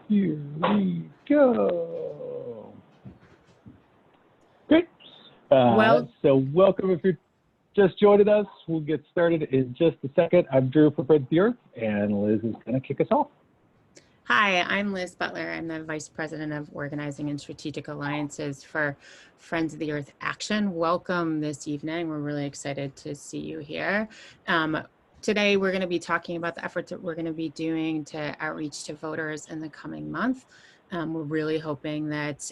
Here we go. Great. So welcome if you're just joining us. We'll get started in just a second. I'm Drew for Friends of the Earth, and Liz is going to kick us off. Hi, I'm Liz Butler. I'm the Vice President of Organizing and Strategic Alliances for Friends of the Earth Action. Welcome this evening. We're really excited to see you here. Today, we're going to be talking about the efforts that we're going to be doing to outreach to voters in the coming month. We're really hoping that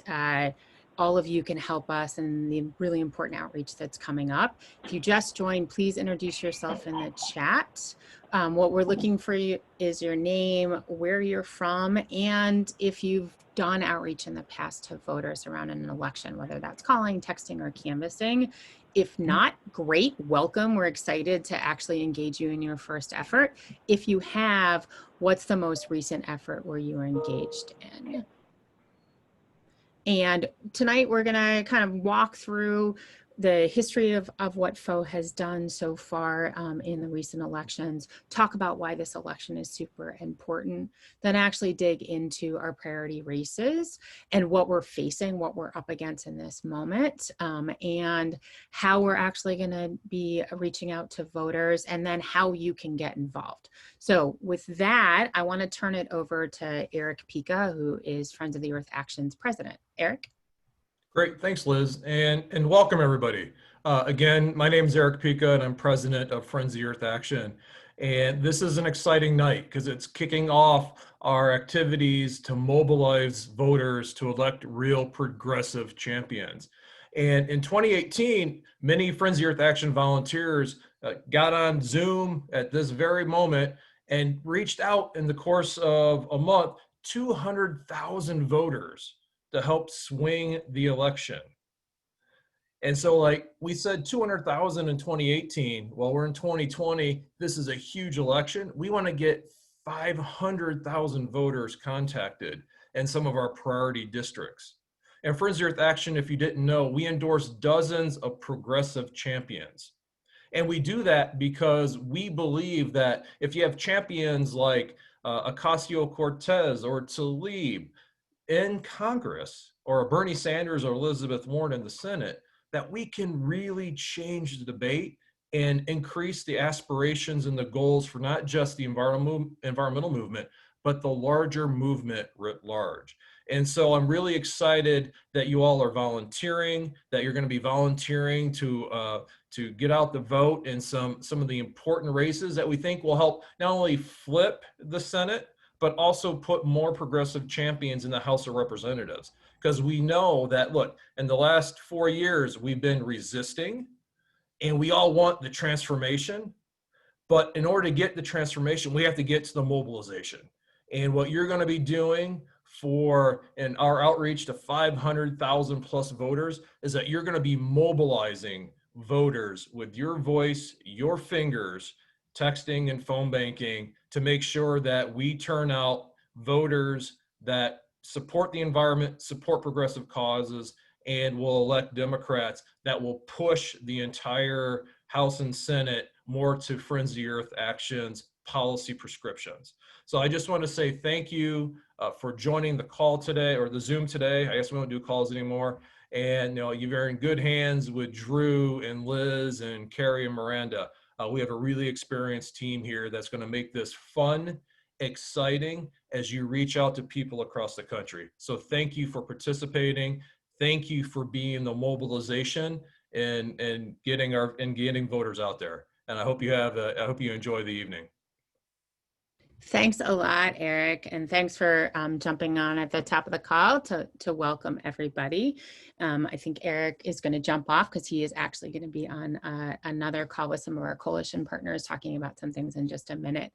all of you can help us in the really important outreach that's coming up. If you just joined, please introduce yourself in the chat. What we're looking for you is your name, where you're from, and if you've done outreach in the past to voters around an election, whether that's calling, texting, or canvassing. If not, great, welcome. We're excited to actually engage you in your first effort. If you have, what's the most recent effort where you were engaged in? And tonight we're gonna kind of walk through the history of what FO has done so far in the recent elections, talk about why this election is super important, then actually dig into our priority races and what we're facing, what we're up against in this moment, and how we're actually gonna be reaching out to voters, and then how you can get involved. So with that, I wanna turn it over to Eric Pica, who is Friends of the Earth Action's president. Eric? Great, thanks Liz, and welcome everybody. Again, my name is Eric Pica and I'm president of Friends of the Earth Action. And this is an exciting night because it's kicking off our activities to mobilize voters to elect real progressive champions. And in 2018, many Friends of the Earth Action volunteers got on Zoom at this very moment and reached out in the course of a month, 200,000 voters to help swing the election. And so like we said, 200,000 in 2018, well, we're in 2020, this is a huge election. We want to get 500,000 voters contacted in some of our priority districts. And Friends of the Earth Action, if you didn't know, we endorse dozens of progressive champions. And we do that because we believe that if you have champions like Ocasio-Cortez or Tlaib in Congress, or Bernie Sanders or Elizabeth Warren in the Senate, that we can really change the debate and increase the aspirations and the goals for not just the environmental movement, but the larger movement writ large. And so I'm really excited that you all are volunteering, that you're going to be volunteering to get out the vote in some of the important races that we think will help not only flip the Senate, but also put more progressive champions in the House of Representatives. Because we know that, look, in the last 4 years, we've been resisting and we all want the transformation. But in order to get the transformation, we have to get to the mobilization. And what you're gonna be doing in our outreach to 500,000 plus voters is that you're gonna be mobilizing voters with your voice, your fingers, texting and phone banking to make sure that we turn out voters that support the environment, support progressive causes, and will elect Democrats that will push the entire House and Senate more to Friends of the Earth Action's policy prescriptions. So I just want to say thank you for joining the call today, or the Zoom today. I guess we don't do calls anymore. And you're in good hands with Drew and Liz and Carrie and Miranda. We have a really experienced team here that's going to make this fun, exciting as you reach out to people across the country. So thank you for participating. Thank you for being the mobilization and getting voters out there. And I hope you enjoy the evening. Thanks a lot, Eric, and thanks for jumping on at the top of the call to welcome everybody. I think Eric is going to jump off because he is actually going to be on another call with some of our coalition partners talking about some things in just a minute.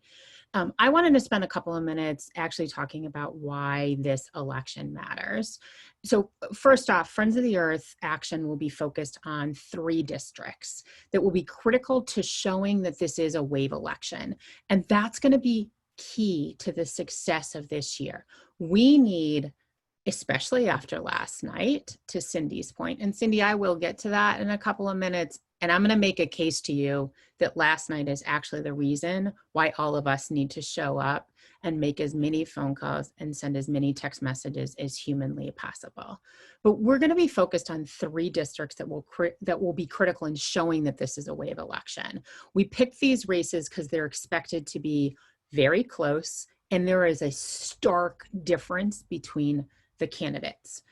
I wanted to spend a couple of minutes actually talking about why this election matters. So first off, Friends of the Earth Action will be focused on 3 districts that will be critical to showing that this is a wave election. And that's going to be key to the success of this year. We need especially after last night, to Cindy's point. And Cindy, I will get to that in a couple of minutes. And I'm going to make a case to you that last night is actually the reason why all of us need to show up and make as many phone calls and send as many text messages as humanly possible. But we're going to be focused on 3 districts that will be critical in showing that this is a wave election. We picked these races because they're expected to be very close, and there is a stark difference between the candidates.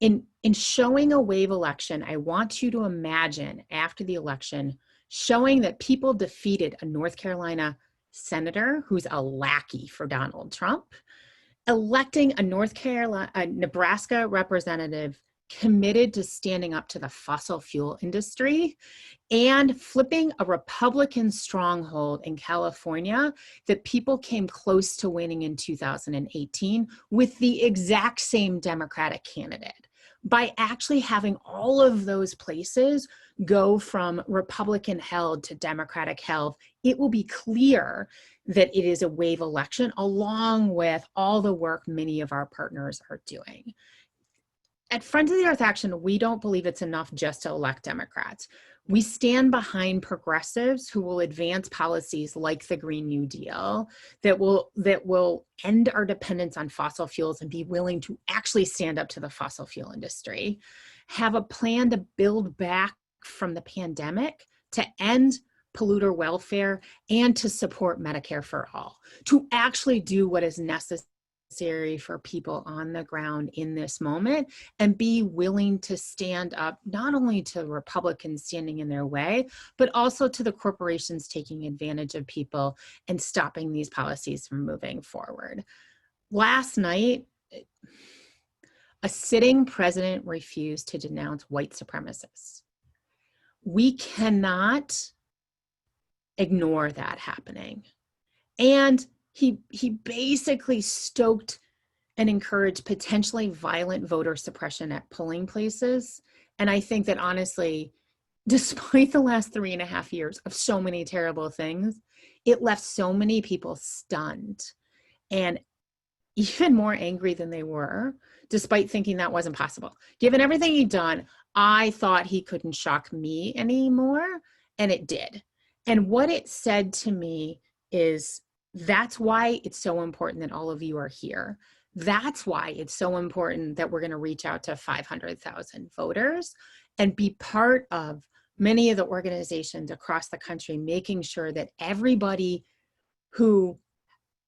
In showing a wave election, I want you to imagine after the election showing that people defeated a North Carolina senator who's a lackey for Donald Trump, electing a Nebraska representative committed to standing up to the fossil fuel industry, and flipping a Republican stronghold in California that people came close to winning in 2018 with the exact same Democratic candidate. By actually having all of those places go from Republican held to Democratic held, it will be clear that it is a wave election, along with all the work many of our partners are doing. At Friends of the Earth Action, we don't believe it's enough just to elect Democrats. We stand behind progressives who will advance policies like the Green New Deal that will end our dependence on fossil fuels and be willing to actually stand up to the fossil fuel industry, have a plan to build back from the pandemic, to end polluter welfare, and to support Medicare for all, to actually do what is necessary for people on the ground in this moment, and be willing to stand up not only to Republicans standing in their way, but also to the corporations taking advantage of people and stopping these policies from moving forward. Last night, a sitting president refused to denounce white supremacists. We cannot ignore that happening. And he basically stoked and encouraged potentially violent voter suppression at polling places. And I think that honestly, despite the last 3.5 years of so many terrible things, it left so many people stunned and even more angry than they were, despite thinking that wasn't possible. Given everything he'd done, I thought he couldn't shock me anymore, and it did. And what it said to me is, that's why it's so important that all of you are here. That's why it's so important that we're going to reach out to 500,000 voters and be part of many of the organizations across the country, making sure that everybody who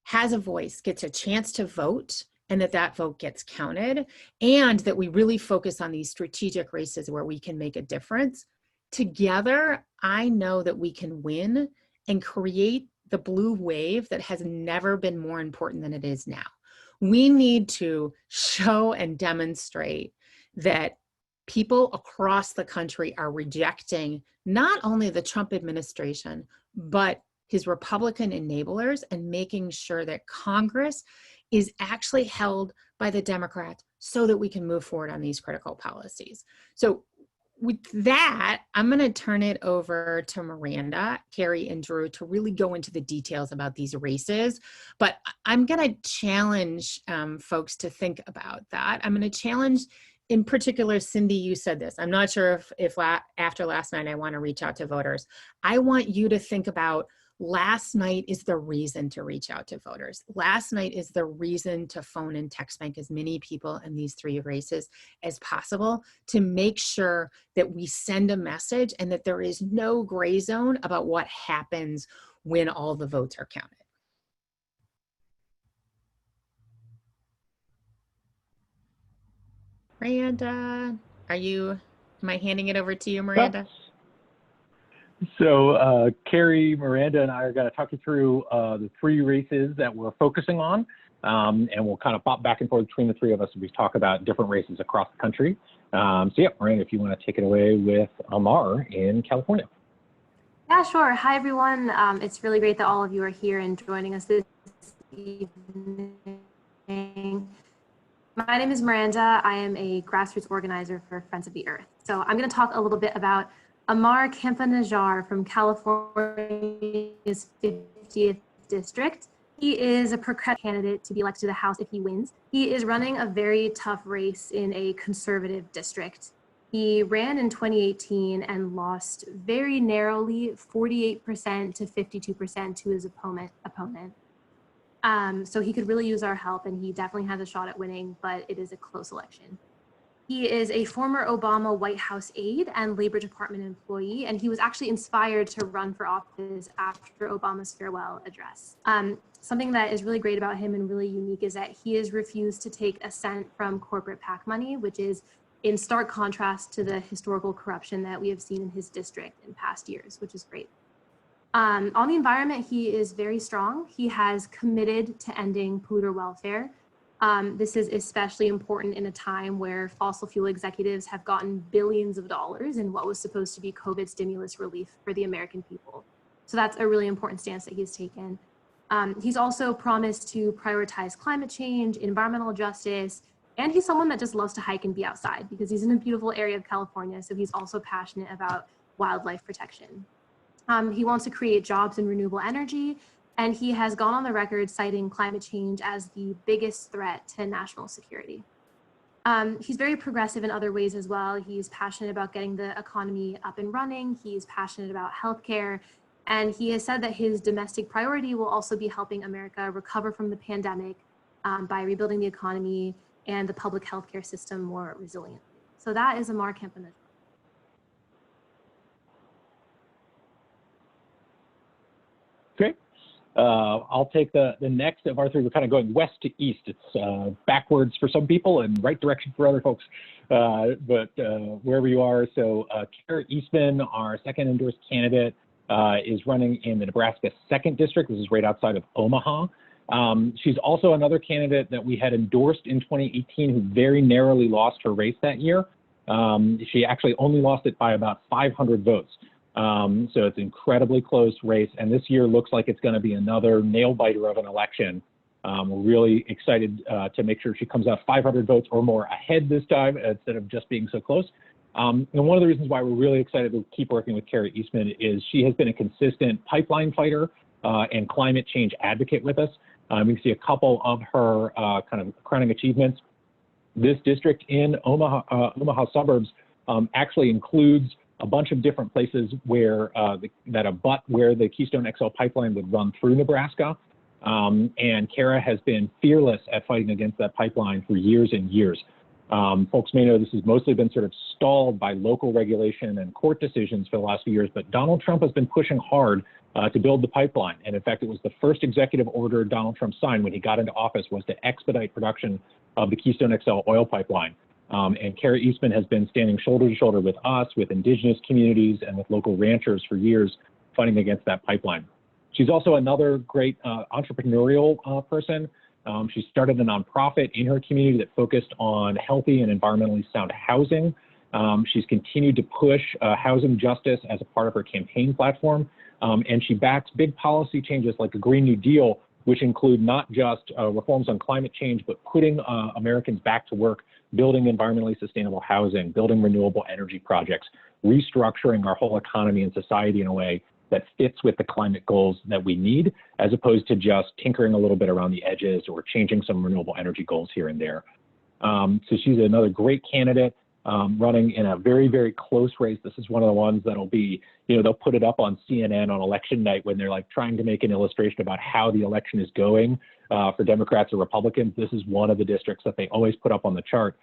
has a voice gets a chance to vote, and that vote gets counted, and that we really focus on these strategic races where we can make a difference. Together, I know that we can win and create the blue wave that has never been more important than it is now. We need to show and demonstrate that people across the country are rejecting not only the Trump administration, but his Republican enablers, and making sure that Congress is actually held by the Democrats so that we can move forward on these critical policies. So with that, I'm going to turn it over to Miranda, Carrie, and Drew to really go into the details about these races. But I'm going to challenge folks to think about that. I'm going to challenge, in particular, Cindy, you said this. I'm not sure if after last night I want to reach out to voters. I want you to think about, last night is the reason to reach out to voters. Last night is the reason to phone and text bank as many people in these 3 races as possible, to make sure that we send a message and that there is no gray zone about what happens when all the votes are counted. Miranda, am I handing it over to you, Miranda? So Carrie, Miranda, and I are going to talk you through the 3 races that we're focusing on, and we'll kind of pop back and forth between the 3 of us as we talk about different races across the country. So yeah, Miranda, if you want to take it away with Amar in California. Yeah, sure. Hi, everyone. It's really great that all of you are here and joining us this evening. My name is Miranda. I am a grassroots organizer for Friends of the Earth. So I'm going to talk a little bit about Amar Campa-Najjar from California's 50th district. He is a progressive candidate to be elected to the House if he wins. He is running a very tough race in a conservative district. He ran in 2018 and lost very narrowly, 48% to 52% to his opponent. So he could really use our help, and he definitely has a shot at winning, but it is a close election. He is a former Obama White House aide and Labor Department employee, and he was actually inspired to run for office after Obama's farewell address. Something that is really great about him and really unique is that he has refused to take a cent from corporate PAC money, which is in stark contrast to the historical corruption that we have seen in his district in past years, which is great. On the environment, he is very strong. He has committed to ending polluter welfare. This is especially important in a time where fossil fuel executives have gotten billions of dollars in what was supposed to be COVID stimulus relief for the American people. So that's a really important stance that he's taken. He's also promised to prioritize climate change, environmental justice, and he's someone that just loves to hike and be outside because he's in a beautiful area of California, so he's also passionate about wildlife protection. He wants to create jobs in renewable energy, and he has gone on the record citing climate change as the biggest threat to national security. He's very progressive in other ways as well. He's passionate about getting the economy up and running. He's passionate about healthcare. And he has said that his domestic priority will also be helping America recover from the pandemic by rebuilding the economy and the public healthcare system more resiliently. So that is Amar Campanella. Great. I'll take the next of our three. We're kind of going west to east. It's backwards for some people and right direction for other folks, but wherever you are. So Kara Eastman, our second endorsed candidate, is running in the Nebraska 2nd District. This is right outside of Omaha. She's also another candidate that we had endorsed in 2018 who very narrowly lost her race that year. She actually only lost it by about 500 votes. So it's an incredibly close race, and this year looks like it's going to be another nail-biter of an election. We're really excited to make sure she comes out 500 votes or more ahead this time instead of just being so close. And one of the reasons why we're really excited to keep working with Kara Eastman is she has been a consistent pipeline fighter and climate change advocate with us. We can see a couple of her kind of crowning achievements. This district in Omaha suburbs actually includes a bunch of different places where that abut where the Keystone XL pipeline would run through Nebraska. And Kara has been fearless at fighting against that pipeline for years and years. Folks may know this has mostly been sort of stalled by local regulation and court decisions for the last few years, but Donald Trump has been pushing hard to build the pipeline. And in fact, it was the first executive order Donald Trump signed when he got into office was to expedite production of the Keystone XL oil pipeline. And Kara Eastman has been standing shoulder to shoulder with us, with indigenous communities, and with local ranchers for years, fighting against that pipeline. She's also another great entrepreneurial person. She started a nonprofit in her community that focused on healthy and environmentally sound housing. She's continued to push housing justice as a part of her campaign platform. And she backs big policy changes like a Green New Deal, which include not just reforms on climate change, but putting Americans back to work, building environmentally sustainable housing, building renewable energy projects, restructuring our whole economy and society in a way that fits with the climate goals that we need, as opposed to just tinkering a little bit around the edges or changing some renewable energy goals here and there. So she's another great candidate running in a very, very close race. This is one of the ones that'll be, they'll put it up on CNN on election night when they're like trying to make an illustration about how the election is going for Democrats or Republicans. This is one of the districts that they always put up on the chart.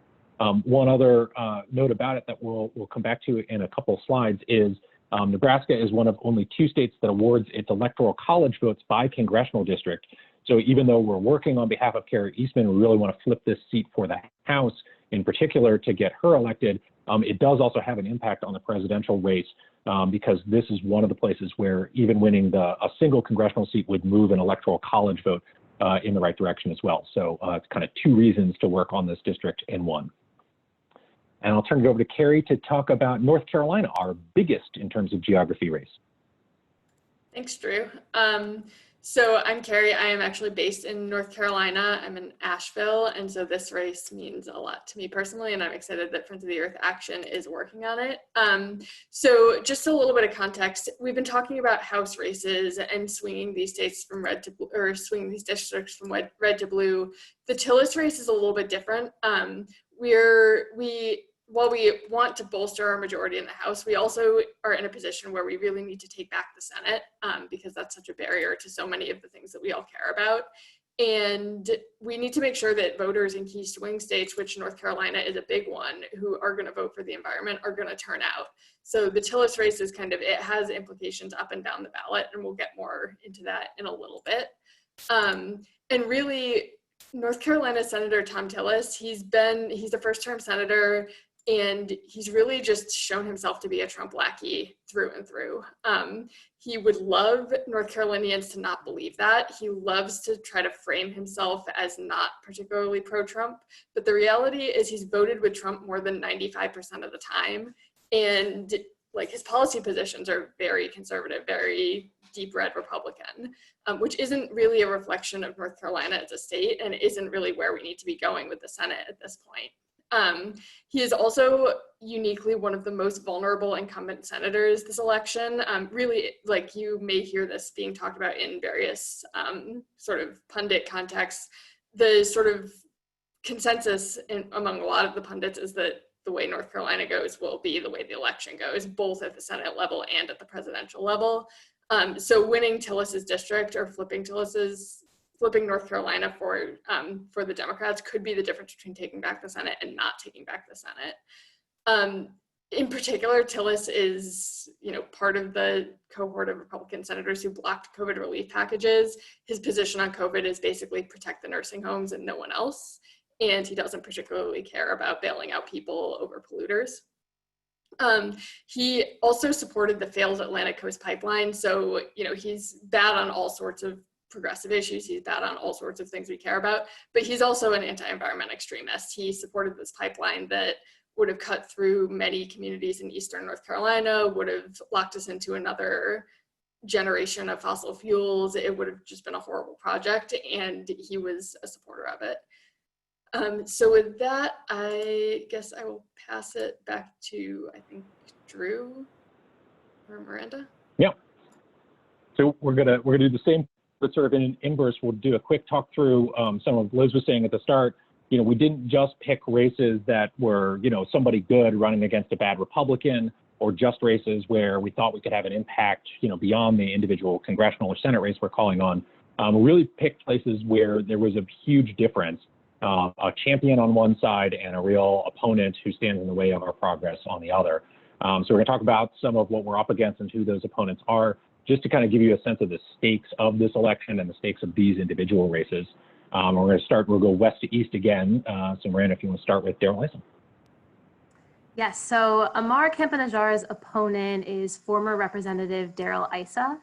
One other note about it that we'll come back to in a couple of slides is Nebraska is one of only 2 states that awards its electoral college votes by congressional district. So even though we're working on behalf of Kara Eastman, we really want to flip this seat for the House in particular to get her elected. It does also have an impact on the presidential race because this is one of the places where even winning a single congressional seat would move an electoral college vote in the right direction as well. So it's kind of 2 reasons to work on this district in one. And I'll turn it over to Carrie to talk about North Carolina, our biggest in terms of geography race. Thanks, Drew. So I'm Carrie. I am actually based in North Carolina. I'm in Asheville, and so this race means a lot to me personally, and I'm excited that Friends of the Earth Action is working on it. So just a little bit of context. We've been talking about House races and swinging these states from red to blue, or swinging these districts from red to blue. The Tillis race is a little bit different. While we want to bolster our majority in the House, we also are in a position where we really need to take back the Senate because that's such a barrier to so many of the things that we all care about. And we need to make sure that voters in key swing states, which North Carolina is a big one, who are going to vote for the environment are going to turn out. So the Tillis race is it has implications up and down the ballot, and we'll get more into that in a little bit. And really, North Carolina Senator Thom Tillis, he's a first-term senator, and he's really just shown himself to be a Trump lackey through and through. He would love North Carolinians to not believe that. He loves to try to frame himself as not particularly pro-Trump, but the reality is he's voted with Trump more than 95% of the time. And like his policy positions are very conservative, very deep red Republican, which isn't really a reflection of North Carolina as a state, and isn't really where we need to be going with the Senate at this point. He is also uniquely one of the most vulnerable incumbent senators this election. Really, like you may hear this being talked about in various sort of pundit contexts. The sort of consensus among a lot of the pundits is that the way North Carolina goes will be the way the election goes, both at the Senate level and at the presidential level. So winning Tillis's district or flipping North Carolina for the Democrats could be the difference between taking back the Senate and not taking back the Senate. In particular, Tillis is, part of the cohort of Republican senators who blocked COVID relief packages. His position on COVID is basically protect the nursing homes and no one else. And he doesn't particularly care about bailing out people over polluters. He also supported the failed Atlantic Coast Pipeline. So, he's bad on all sorts of progressive issues. He's bad on all sorts of things we care about, but he's also an anti-environment extremist. He supported this pipeline that would have cut through many communities in Eastern North Carolina, would have locked us into another generation of fossil fuels. It would have just been a horrible project, and he was a supporter of it. So with that, I guess I will pass it back to, I think, Drew or Miranda. Yeah. So we're gonna do the same, but sort of in inverse. We'll do a quick talk through some of Liz was saying at the start. We didn't just pick races that were, somebody good running against a bad Republican, or just races where we thought we could have an impact, beyond the individual congressional or Senate race we're calling on. We really picked places where there was a huge difference. A champion on one side and a real opponent who stands in the way of our progress on the other. So we're going to talk about some of what we're up against and who those opponents are, just to kind of give you a sense of the stakes of this election and the stakes of these individual races. We're going to we'll go west to east again. So Miranda, if you want to start with Darrell Issa. Yes, so Amar Campanajara's opponent is former Representative Darrell Issa.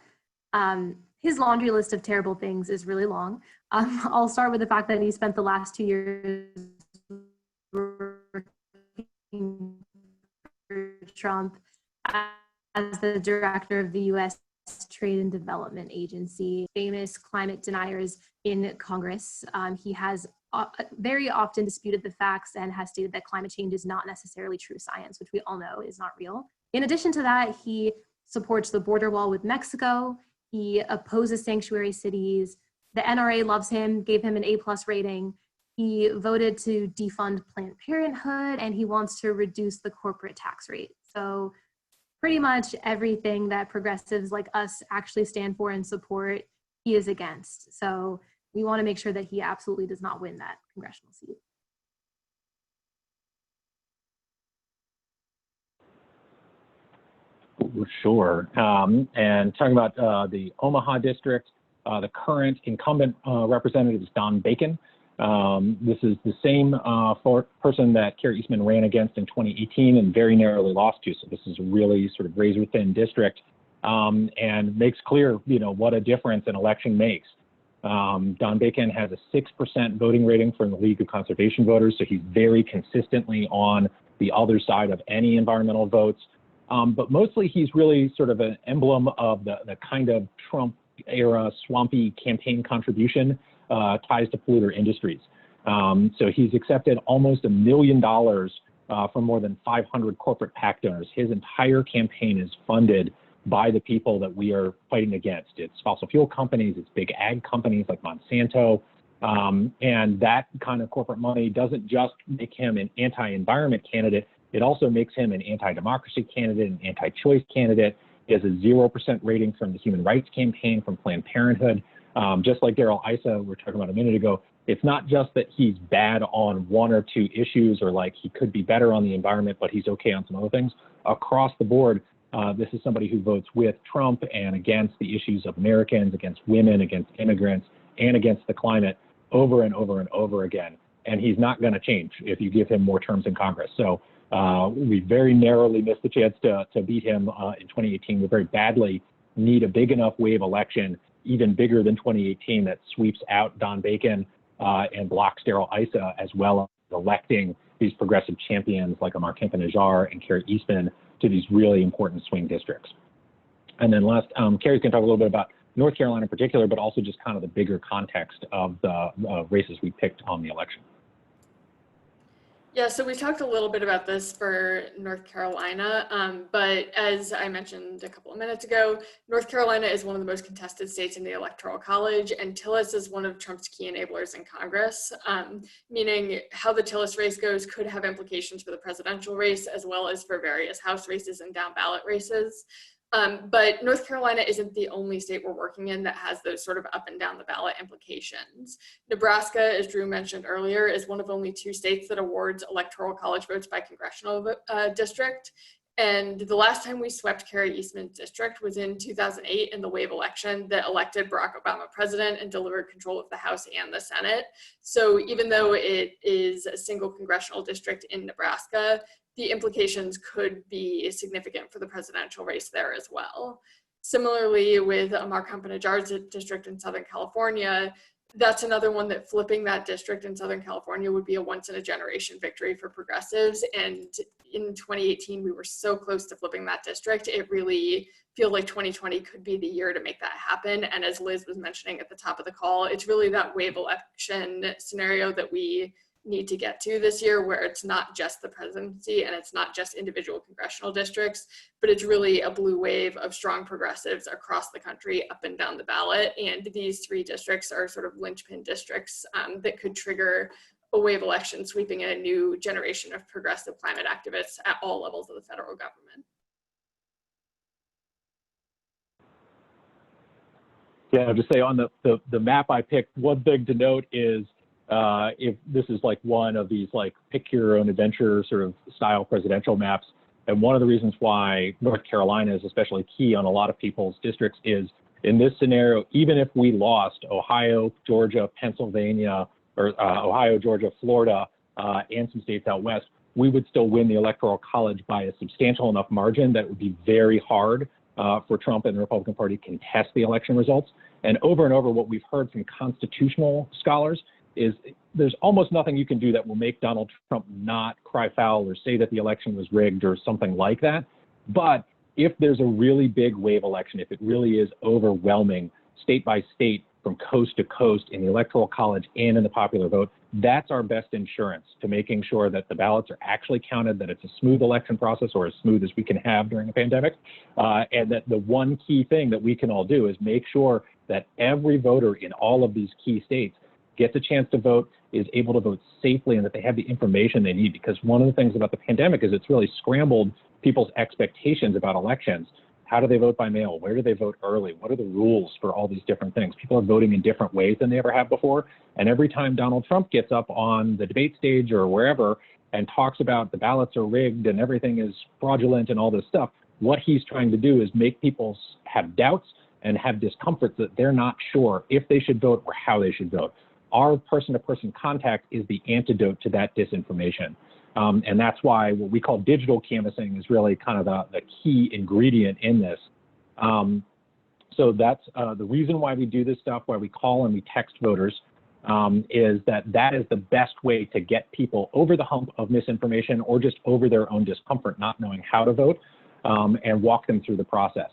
His laundry list of terrible things is really long. I'll start with the fact that he spent the last 2 years working for Trump as the director of the U.S. Trade and Development Agency, famous climate deniers in Congress. He has very often disputed the facts and has stated that climate change is not necessarily true science, which we all know is not real. In addition to that, he supports the border wall with Mexico. He opposes sanctuary cities. The NRA loves him, gave him an A+ rating. He voted to defund Planned Parenthood, and he wants to reduce the corporate tax rate. So pretty much everything that progressives like us actually stand for and support, he is against. So we want to make sure that he absolutely does not win that congressional seat. Sure. And talking about the Omaha District, the current incumbent representative is Don Bacon. This is the same person that Carrie Eastman ran against in 2018 and very narrowly lost to. So this is a really sort of razor-thin district, and makes clear, what a difference an election makes. Don Bacon has a 6% voting rating from the League of Conservation Voters, so he's very consistently on the other side of any environmental votes. But mostly he's really sort of an emblem of the kind of Trump era swampy campaign contribution ties to polluter industries. So he's accepted almost $1 million from more than 500 corporate PAC donors. His entire campaign is funded by the people that we are fighting against. It's fossil fuel companies, it's big ag companies like Monsanto, and that kind of corporate money doesn't just make him an anti-environment candidate, it also makes him an anti-democracy candidate, an anti-choice candidate. He has a 0% rating from the Human Rights Campaign, from Planned Parenthood. Just like Darrell Issa, we were talking about a minute ago, it's not just that he's bad on one or two issues or like he could be better on the environment, but he's okay on some other things. Across the board, this is somebody who votes with Trump and against the issues of Americans, against women, against immigrants, and against the climate over and over and over again. And he's not going to change if you give him more terms in Congress. So we very narrowly missed the chance to beat him in 2018. We very badly need a big enough wave election, even bigger than 2018, that sweeps out Don Bacon and blocks Darrell Issa, as well as electing these progressive champions like Amar Kemp-Najjar and Carrie Eastman to these really important swing districts. And then last, Carrie's going to talk a little bit about North Carolina in particular, but also just kind of the bigger context of the races we picked on the election. Yeah, so we talked a little bit about this for North Carolina, but as I mentioned a couple of minutes ago, North Carolina is one of the most contested states in the Electoral College, and Tillis is one of Trump's key enablers in Congress, meaning how the Tillis race goes could have implications for the presidential race, as well as for various House races and down ballot races. But North Carolina isn't the only state we're working in that has those sort of up and down the ballot implications. Nebraska, as Drew mentioned earlier, is one of only 2 states that awards electoral college votes by congressional district. And the last time we swept Carrie Eastman's district was in 2008 in the wave election that elected Barack Obama president and delivered control of the House and the Senate. So even though it is a single congressional district in Nebraska, the implications could be significant for the presidential race there as well. Similarly, with Amar Kemp-Najjar's district in Southern California, that's another one that flipping that district in Southern California would be a once-in-a-generation victory for progressives. And in 2018, we were so close to flipping that district. It really feels like 2020 could be the year to make that happen. And as Liz was mentioning at the top of the call, it's really that wave election scenario that we need to get to this year, where it's not just the presidency and it's not just individual congressional districts, but it's really a blue wave of strong progressives across the country up and down the ballot. And these 3 districts are sort of linchpin districts that could trigger a wave election, sweeping in a new generation of progressive climate activists at all levels of the federal government. Yeah, I'll just say on the map I picked, one thing to note is if this is like one of these like pick your own adventure sort of style presidential maps. And one of the reasons why North Carolina is especially key on a lot of people's districts is in this scenario, even if we lost Ohio, Georgia, Pennsylvania, or Ohio, Georgia, Florida, and some states out west, we would still win the Electoral College by a substantial enough margin that it would be very hard for Trump and the Republican Party to contest the election results. And over, what we've heard from constitutional scholars is there's almost nothing you can do that will make Donald Trump not cry foul or say that the election was rigged or something like that. But if there's a really big wave election, if it really is overwhelming state by state from coast to coast in the Electoral College and in the popular vote, that's our best insurance to making sure that the ballots are actually counted, that it's a smooth election process, or as smooth as we can have during a pandemic. And that the one key thing that we can all do is make sure that every voter in all of these key states gets a chance to vote, is able to vote safely, and that they have the information they need. Because one of the things about the pandemic is it's really scrambled people's expectations about elections. How do they vote by mail? Where do they vote early? What are the rules for all these different things? People are voting in different ways than they ever have before. And every time Donald Trump gets up on the debate stage or wherever and talks about the ballots are rigged and everything is fraudulent and all this stuff, what he's trying to do is make people have doubts and have discomfort that they're not sure if they should vote or how they should vote. Our person-to-person contact is the antidote to that disinformation. And that's why what we call digital canvassing is really kind of the key ingredient in this. So that's the reason why we do this stuff, why we call and we text voters, is that is the best way to get people over the hump of misinformation or just over their own discomfort, not knowing how to vote, and walk them through the process.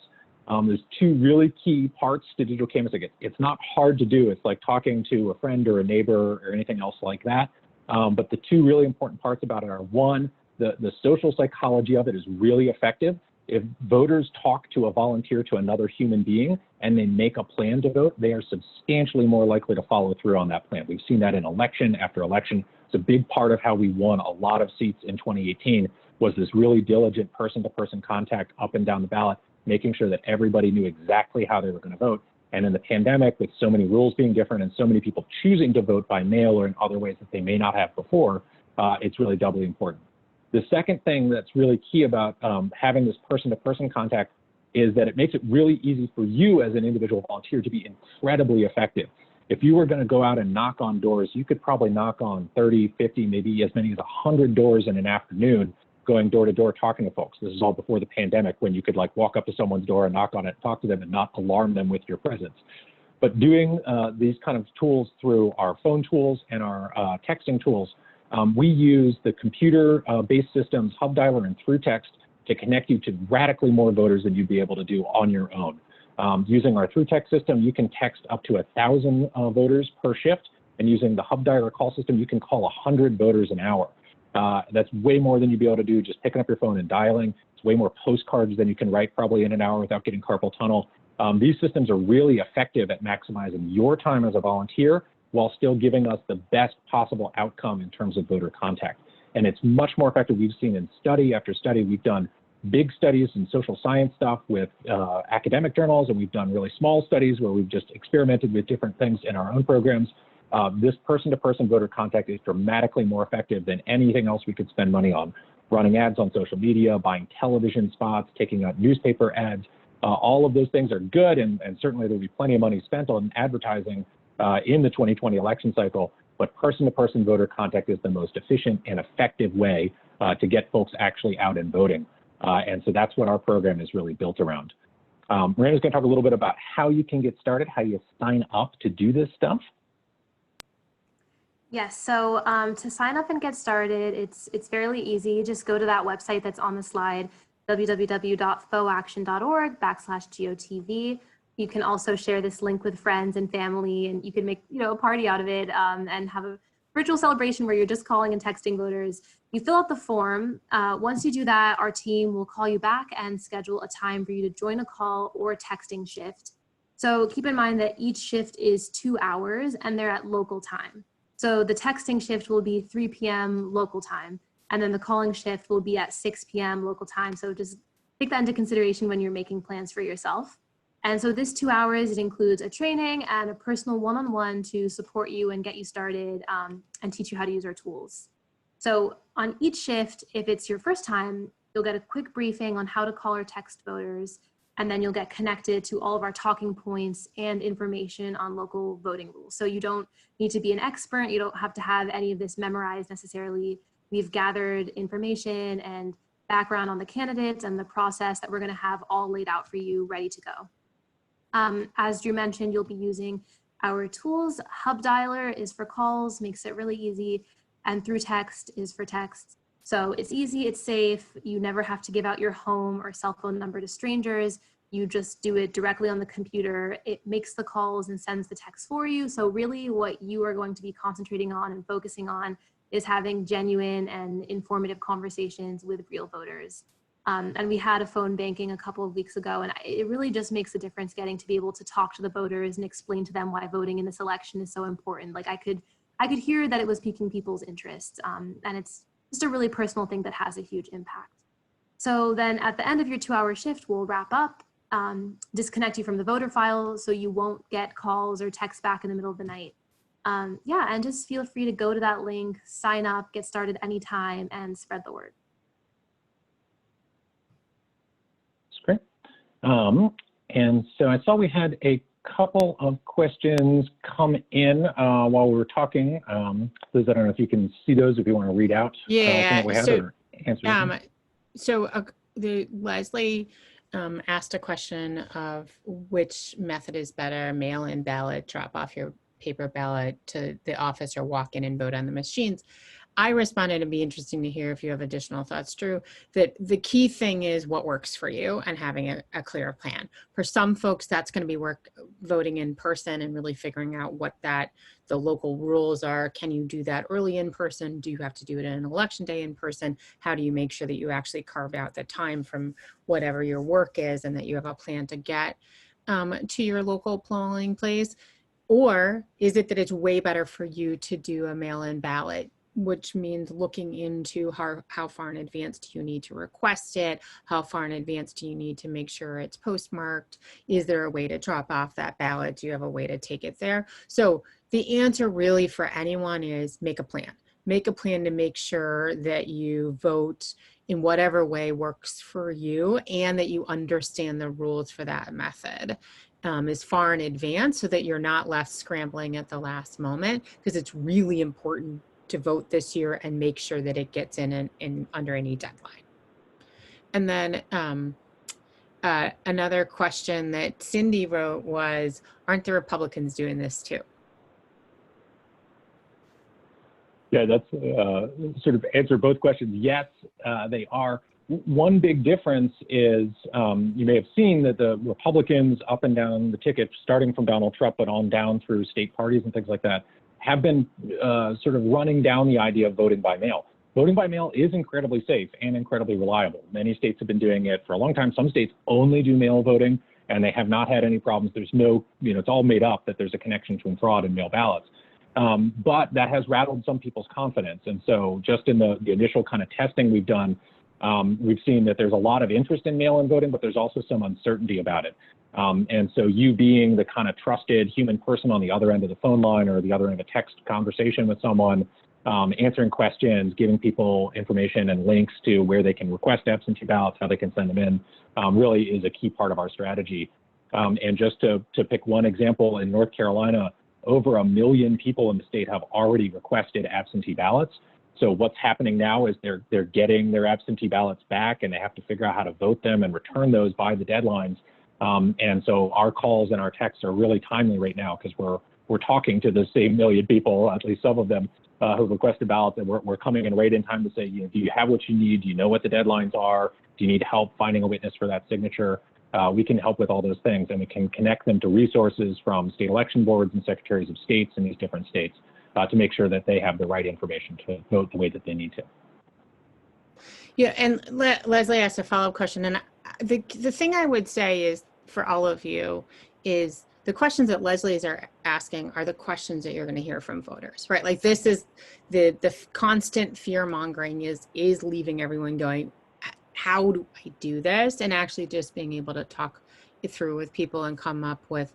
There's two really key parts to digital canvassing. It's not hard to do. It's like talking to a friend or a neighbor or anything else like that. But the two really important parts about it are, one, the social psychology of it is really effective. If voters talk to a volunteer, to another human being, and they make a plan to vote, they are substantially more likely to follow through on that plan. We've seen that in election after election. It's a big part of how we won a lot of seats in 2018 was this really diligent person-to-person contact up and down the ballot, making sure that everybody knew exactly how they were going to vote. And in the pandemic, with so many rules being different and so many people choosing to vote by mail or in other ways that they may not have before, it's really doubly important. The second thing that's really key about having this person-to-person contact is that it makes it really easy for you as an individual volunteer to be incredibly effective. If you were going to go out and knock on doors, you could probably knock on 30, 50, maybe as many as 100 doors in an afternoon, going door to door talking to folks. This is all before the pandemic, when you could like walk up to someone's door and knock on it, talk to them, and not alarm them with your presence. But doing these kind of tools through our phone tools and our texting tools, we use the computer-based systems, Hub Dialer and Through Text, to connect you to radically more voters than you'd be able to do on your own. Using our Through Text system, you can text up to 1,000 voters per shift, and using the Hub Dialer call system, you can call 100 voters an hour. That's way more than you'd be able to do just picking up your phone and dialing. It's way more postcards than you can write probably in an hour without getting carpal tunnel. These systems are really effective at maximizing your time as a volunteer while still giving us the best possible outcome in terms of voter contact. And it's much more effective. We've seen in study after study. We've done big studies in social science stuff with academic journals, and we've done really small studies where we've just experimented with different things in our own programs. This person-to-person voter contact is dramatically more effective than anything else we could spend money on. Running ads on social media, buying television spots, taking out newspaper ads, all of those things are good, and certainly there'll be plenty of money spent on advertising in the 2020 election cycle, but person-to-person voter contact is the most efficient and effective way to get folks actually out and voting. And so that's what our program is really built around. Miranda's going to talk a little bit about how you can get started, how you sign up to do this stuff. Yes, so to sign up and get started, it's fairly easy. Just go to that website that's on the slide, www.foaction.org/GOTV. You can also share this link with friends and family, and you can make a party out of it and have a virtual celebration where you're just calling and texting voters. You fill out the form. Once you do that, our team will call you back and schedule a time for you to join a call or texting shift. So keep in mind that each shift is 2 hours and they're at local time. So the texting shift will be 3 p.m. local time, and then the calling shift will be at 6 p.m. local time. So just take that into consideration when you're making plans for yourself. And so this 2 hours, it includes a training and a personal one-on-one to support you and get you started and teach you how to use our tools. So on each shift, if it's your first time, you'll get a quick briefing on how to call or text voters, and then you'll get connected to all of our talking points and information on local voting rules. So you don't need to be an expert. You don't have to have any of this memorized necessarily. We've gathered information and background on the candidates and the process that we're going to have all laid out for you, ready to go. As Drew mentioned, you'll be using our tools. Hub Dialer is for calls, makes it really easy, and Through Text is for text. So it's easy, it's safe. You never have to give out your home or cell phone number to strangers. You just do it directly on the computer. It makes the calls and sends the text for you. So really what you are going to be concentrating on and focusing on is having genuine and informative conversations with real voters. And we had a phone banking a couple of weeks ago, and it really just makes a difference getting to be able to talk to the voters and explain to them why voting in this election is so important. Like I could hear that it was piquing people's interests, and it's just a really personal thing that has a huge impact. So then at the end of your 2-hour shift, we'll wrap up, disconnect you from the voter file so you won't get calls or texts back in the middle of the night. Yeah, and just feel free to go to that link, sign up, get started anytime, and spread the word. That's great. And so I saw we had a couple of questions come in while we were talking. Liz, I don't know if you can see those, if you want to read out what we had or answer. Leslie asked a question of which method is better, mail-in ballot, drop off your paper ballot to the office, or walk in and vote on the machines. I responded, it'd be interesting to hear if you have additional thoughts, Drew, that the key thing is what works for you and having a clear plan. For some folks, that's going to be voting in person and really figuring out what the local rules are. Can you do that early in person? Do you have to do it in an election day in person? How do you make sure that you actually carve out the time from whatever your work is and that you have a plan to get to your local polling place? Or is it that it's way better for you to do a mail-in ballot, which means looking into how far in advance do you need to request it? How far in advance do you need to make sure it's postmarked? Is there a way to drop off that ballot? Do you have a way to take it there? So the answer really for anyone is make a plan. Make a plan to make sure that you vote in whatever way works for you and that you understand the rules for that method as far in advance so that you're not left scrambling at the last moment, because it's really important to vote this year and make sure that it gets in under any deadline. And then another question that Cindy wrote was, aren't the Republicans doing this too? Yeah, that's sort of answer both questions. Yes, they are. One big difference is you may have seen that the Republicans up and down the ticket, starting from Donald Trump, but on down through state parties and things like that, have been sort of running down the idea of voting by mail. Voting by mail is incredibly safe and incredibly reliable. Many states have been doing it for a long time. Some states only do mail voting, and they have not had any problems. There's no, it's all made up that there's a connection between fraud and mail ballots. But that has rattled some people's confidence. And so just in the initial kind of testing we've done, we've seen that there's a lot of interest in mail-in voting, but there's also some uncertainty about it. And so you being the kind of trusted human person on the other end of the phone line or the other end of a text conversation with someone, answering questions, giving people information and links to where they can request absentee ballots, how they can send them in, really is a key part of our strategy. And just to pick one example, in North Carolina, over 1 million people in the state have already requested absentee ballots. So what's happening now is they're getting their absentee ballots back, and they have to figure out how to vote them and return those by the deadlines. And so our calls and our texts are really timely right now because we're talking to the same 1 million people, at least some of them, who requested ballots, and we're coming in right in time to say, do you have what you need? Do you know what the deadlines are? Do you need help finding a witness for that signature? We can help with all those things, and we can connect them to resources from state election boards and secretaries of states in these different states to make sure that they have the right information to vote the way that they need to. Yeah, and Leslie asked a follow-up question, and the thing I would say is for all of you is the questions that Leslie's are asking are the questions that you're going to hear from voters, right? Like this is the constant fear mongering is leaving everyone going, how do I do this? And actually just being able to talk it through with people and come up with,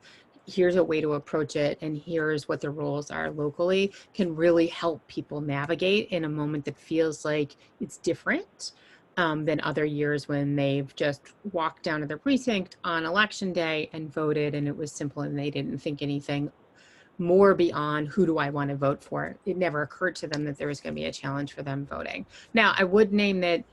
here's a way to approach it and here's what the rules are locally can really help people navigate in a moment that feels like it's different than other years when they've just walked down to the precinct on election day and voted and it was simple and they didn't think anything more beyond who do I want to vote for. It never occurred to them that there was going to be a challenge for them voting. Now, I would name that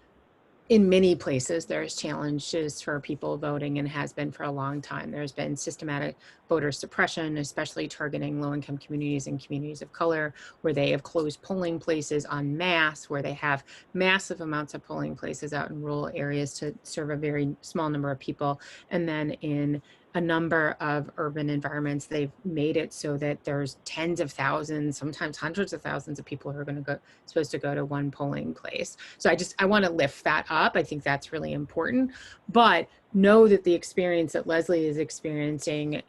in many places, there's challenges for people voting and has been for a long time. There's been systematic voter suppression, especially targeting low-income communities and communities of color, where they have closed polling places en masse, where they have massive amounts of polling places out in rural areas to serve a very small number of people. And then in a number of urban environments, they've made it so that there's tens of thousands, sometimes hundreds of thousands of people who are supposed to go to one polling place. So I want to lift that up. I think that's really important, but know that the experience that Leslie is experiencing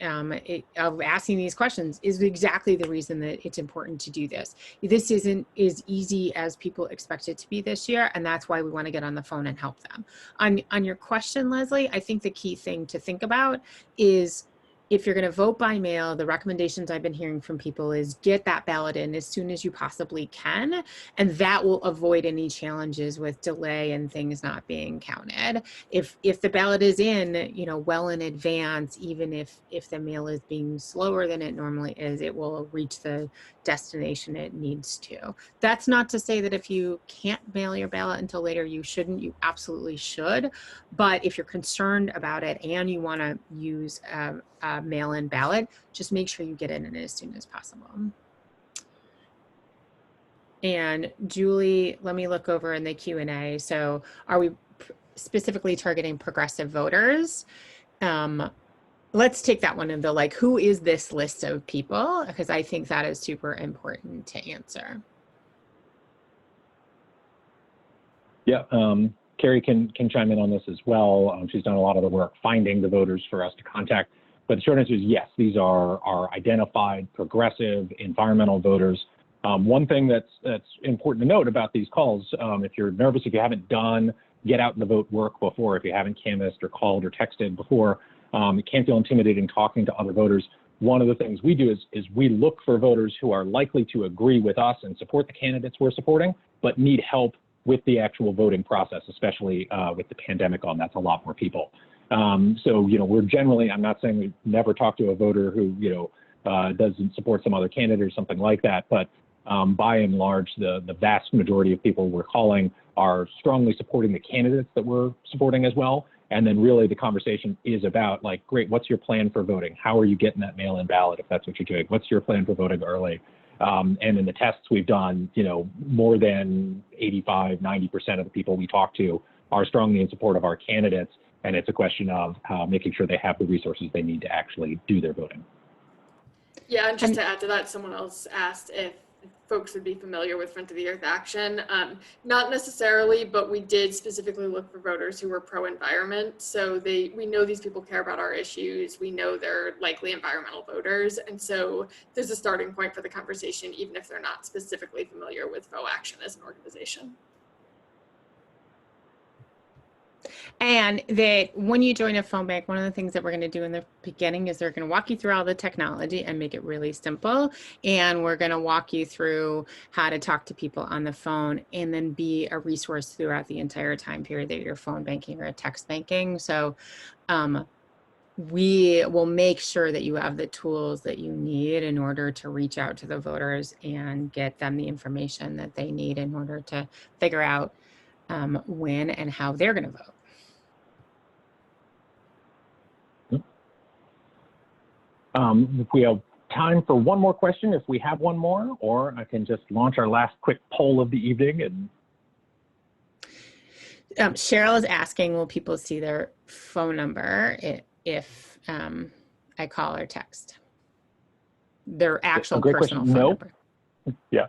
of asking these questions is exactly the reason that it's important to do this. This isn't as easy as people expect it to be this year, and that's why we want to get on the phone and help them. On your question, Leslie, I think the key thing to think about is if you're going to vote by mail, the recommendations I've been hearing from people is get that ballot in as soon as you possibly can, and that will avoid any challenges with delay and things not being counted. If the ballot is in, well in advance, even if the mail is being slower than it normally is, it will reach the destination it needs to. That's not to say that if you can't mail your ballot until later, you shouldn't. You absolutely should. But if you're concerned about it and you want to use a mail-in ballot, just make sure you get it in as soon as possible. And Julie, let me look over in the Q&A. So are we specifically targeting progressive voters? Let's take that one and like, who is this list of people? Because I think that is super important to answer. Yeah, Carrie can chime in on this as well. She's done a lot of the work finding the voters for us to contact. But the short answer is yes, these are identified progressive environmental voters. One thing that's important to note about these calls, if you're nervous, if you haven't done get out and the vote work before, if you haven't canvassed or called or texted before, it can feel intimidating talking to other voters. One of the things we do is we look for voters who are likely to agree with us and support the candidates we're supporting, but need help with the actual voting process, especially with the pandemic on. That's a lot more people. So, we're generally, I'm not saying we never talk to a voter who, doesn't support some other candidate or something like that, but by and large, the vast majority of people we're calling are strongly supporting the candidates that we're supporting as well. And then really the conversation is about like, great, what's your plan for voting? How are you getting that mail-in ballot if that's what you're doing? What's your plan for voting early? And in the tests we've done, more than 85, 90% of the people we talk to are strongly in support of our candidates. And it's a question of making sure they have the resources they need to actually do their voting. Yeah, and just to add to that, someone else asked if folks would be familiar with Friends of the Earth Action. Not necessarily, but we did specifically look for voters who were pro-environment. So we know these people care about our issues. We know they're likely environmental voters. And so there's a starting point for the conversation, even if they're not specifically familiar with Faux Action as an organization. And that when you join a phone bank, one of the things that we're going to do in the beginning is they're going to walk you through all the technology and make it really simple. And we're going to walk you through how to talk to people on the phone and then be a resource throughout the entire time period that you're phone banking or text banking. So we will make sure that you have the tools that you need in order to reach out to the voters and get them the information that they need in order to figure out when and how they're going to vote. If we have time for one more question, if we have one more, or I can just launch our last quick poll of the evening. And Cheryl is asking, will people see their phone number if I call or text? Their actual personal phone number. Yeah.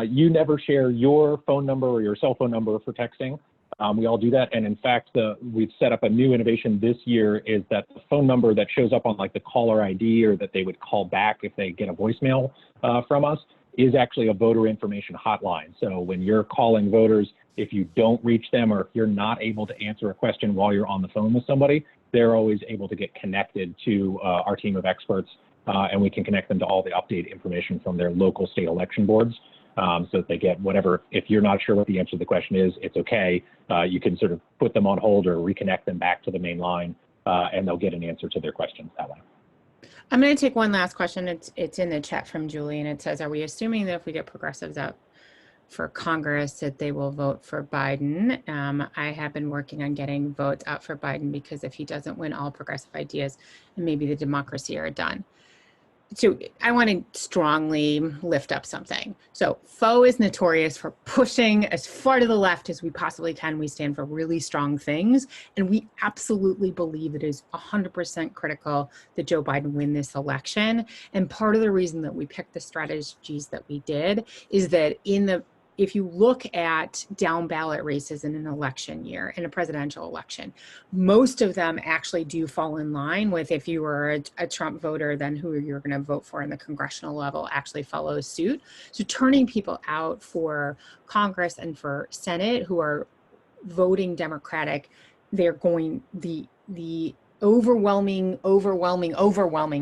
You never share your phone number or your cell phone number for texting. We all do that. And in fact, we've set up a new innovation this year is that the phone number that shows up on like the caller ID or that they would call back if they get a voicemail from us is actually a voter information hotline. So when you're calling voters, if you don't reach them or if you're not able to answer a question while you're on the phone with somebody, they're always able to get connected to our team of experts and we can connect them to all the update information from their local state election boards. So that they get whatever, if you're not sure what the answer to the question is, it's okay. You can sort of put them on hold or reconnect them back to the main line and they'll get an answer to their questions that way. I'm going to take one last question. It's in the chat from Julie and it says, are we assuming that if we get progressives out for Congress that they will vote for Biden? I have been working on getting votes out for Biden because if he doesn't win all progressive ideas, maybe the democracy are done. So I want to strongly lift up something. So Faux is notorious for pushing as far to the left as we possibly can. We stand for really strong things. And we absolutely believe it is 100% critical that Joe Biden win this election. And part of the reason that we picked the strategies that we did is that if you look at down ballot races in an election year, in a presidential election, most of them actually do fall in line with if you were a Trump voter, then who you're going to vote for in the congressional level actually follows suit. So turning people out for Congress and for Senate who are voting Democratic, they're going, the overwhelming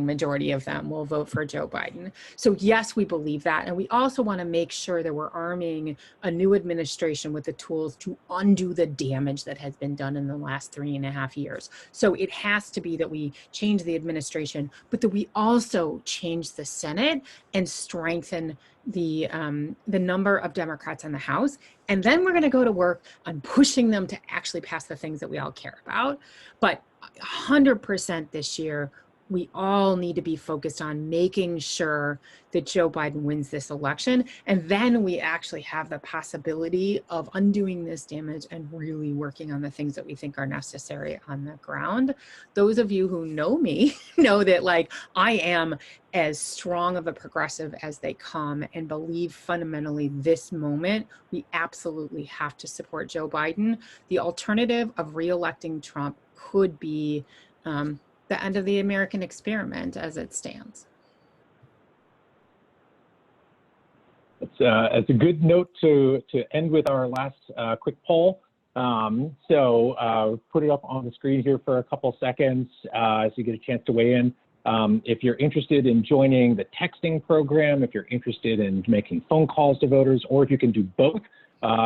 majority of them will vote for Joe Biden. So yes, we believe that. And we also want to make sure that we're arming a new administration with the tools to undo the damage that has been done in the last 3.5 years. So it has to be that we change the administration, but that we also change the Senate and strengthen the number of Democrats in the House. And then we're going to go to work on pushing them to actually pass the things that we all care about. But 100% this year, we all need to be focused on making sure that Joe Biden wins this election. And then we actually have the possibility of undoing this damage and really working on the things that we think are necessary on the ground. Those of you who know me know that like I am as strong of a progressive as they come and believe fundamentally this moment, we absolutely have to support Joe Biden. The alternative of re-electing Trump could be the end of the American experiment as it stands. It's a good note to end with our last quick poll. Put it up on the screen here for a couple seconds so you get a chance to weigh in. If you're interested in joining the texting program, if you're interested in making phone calls to voters, or if you can do both,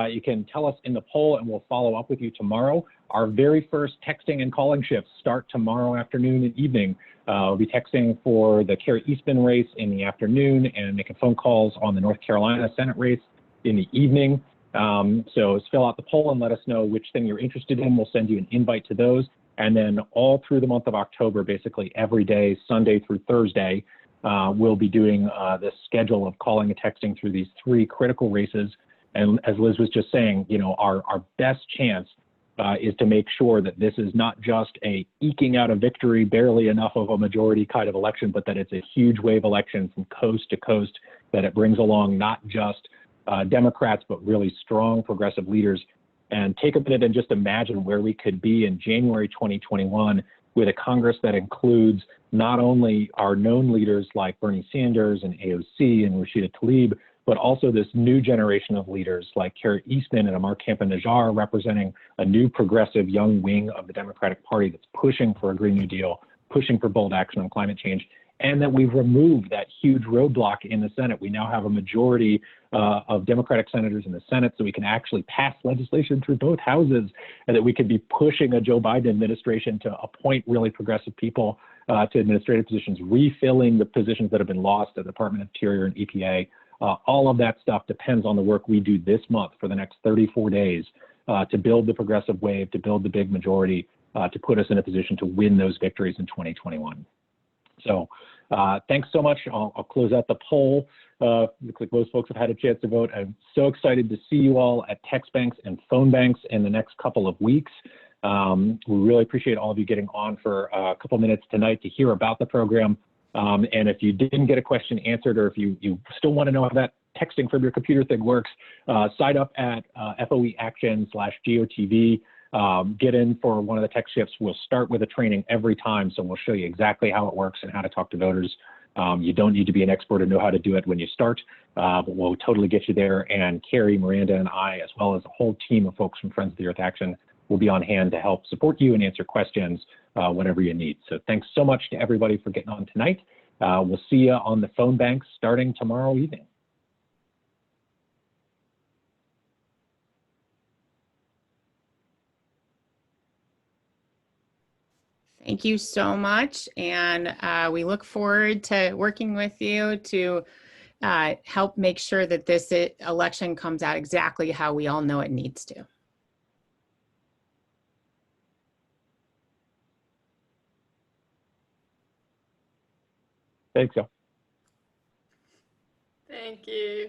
you can tell us in the poll and we'll follow up with you tomorrow. Our very first texting and calling shifts start tomorrow afternoon and evening. We'll be texting for the Kerry Eastman race in the afternoon and making phone calls on the North Carolina Senate race in the evening. So fill out the poll and let us know which thing you're interested in. We'll send you an invite to those. And then all through the month of October, basically every day, Sunday through Thursday, we'll be doing this schedule of calling and texting through these 3 critical races. And as Liz was just saying, you know, our best chance is to make sure that this is not just a eking out a victory, barely enough of a majority kind of election, but that it's a huge wave election from coast to coast, that it brings along not just Democrats, but really strong progressive leaders. And take a minute and just imagine where we could be in January 2021 with a Congress that includes not only our known leaders like Bernie Sanders and AOC and Rashida Tlaib, but also this new generation of leaders like Kerry Eastman and Amar Campa-Najjar, representing a new progressive young wing of the Democratic Party that's pushing for a Green New Deal, pushing for bold action on climate change, and that we've removed that huge roadblock in the Senate. We now have a majority of Democratic senators in the Senate, so we can actually pass legislation through both houses, and that we can be pushing a Joe Biden administration to appoint really progressive people to administrative positions, refilling the positions that have been lost at the Department of Interior and EPA. All of that stuff depends on the work we do this month for the next 34 days to build the progressive wave, to build the big majority, to put us in a position to win those victories in 2021. So thanks so much. I'll close out the poll. Looks like most folks have had a chance to vote. I'm so excited to see you all at text banks and phone banks in the next couple of weeks. We really appreciate all of you getting on for a couple minutes tonight to hear about the program. And if you didn't get a question answered, or if you still want to know how that texting from your computer thing works, sign up at FOE/Action/GOTV. Get in for one of the text shifts. We'll start with a training every time, so we'll show you exactly how it works and how to talk to voters. You don't need to be an expert to know how to do it when you start, but we'll totally get you there. And Carrie, Miranda, and I, as well as a whole team of folks from Friends of the Earth Action, will be on hand to help support you and answer questions whenever you need. So thanks so much to everybody for getting on tonight. We'll see you on the phone banks starting tomorrow evening. Thank you so much. And we look forward to working with you to help make sure that this election comes out exactly how we all know it needs to. Thanks, y'all. Thank you.